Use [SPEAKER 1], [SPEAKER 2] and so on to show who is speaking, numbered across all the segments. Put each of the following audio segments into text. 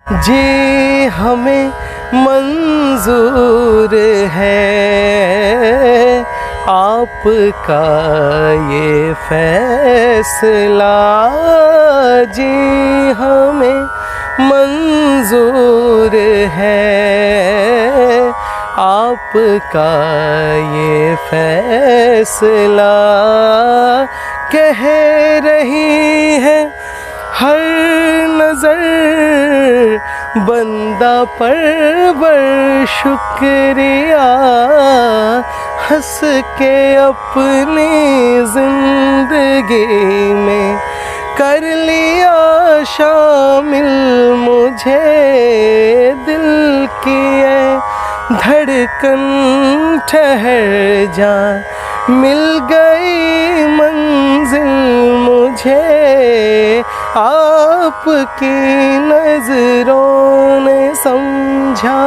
[SPEAKER 1] जी हमें मंजूर है आपका ये फैसला, जी हमें मंजूर है आपका ये फैसला। कह रही है हर नज़र बंदा परवर शुक्रिया, हंस के अपनी जिंदगी में कर लिया शामिल मुझे। दिल की है धड़कन ठहर जा, मिल गई मंजिल मुझे, आपकी नजरों ने समझा।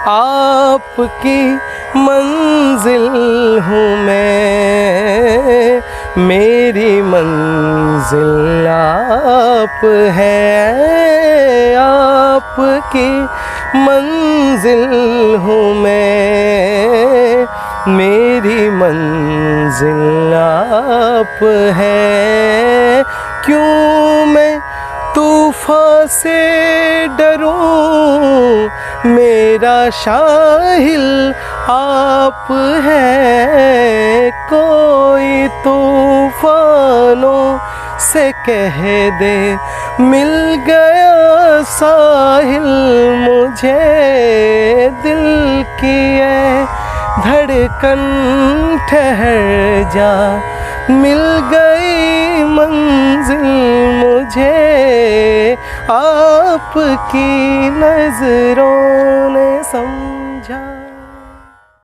[SPEAKER 1] आपकी मंजिल हूँ मैं, मेरी मंजिल आप है। आपकी मंजिल हूँ मैं, मेरी मंजिल आप है। क्यों मैं तूफ़ान से डरूं, मेरा शाहिल आप है। कोई तूफ़ानों से कह दे मिल गया साहिल मुझे। दिल की है धड़कन ठहर जा, मिल गई मंजिल मुझे, आपकी नजरों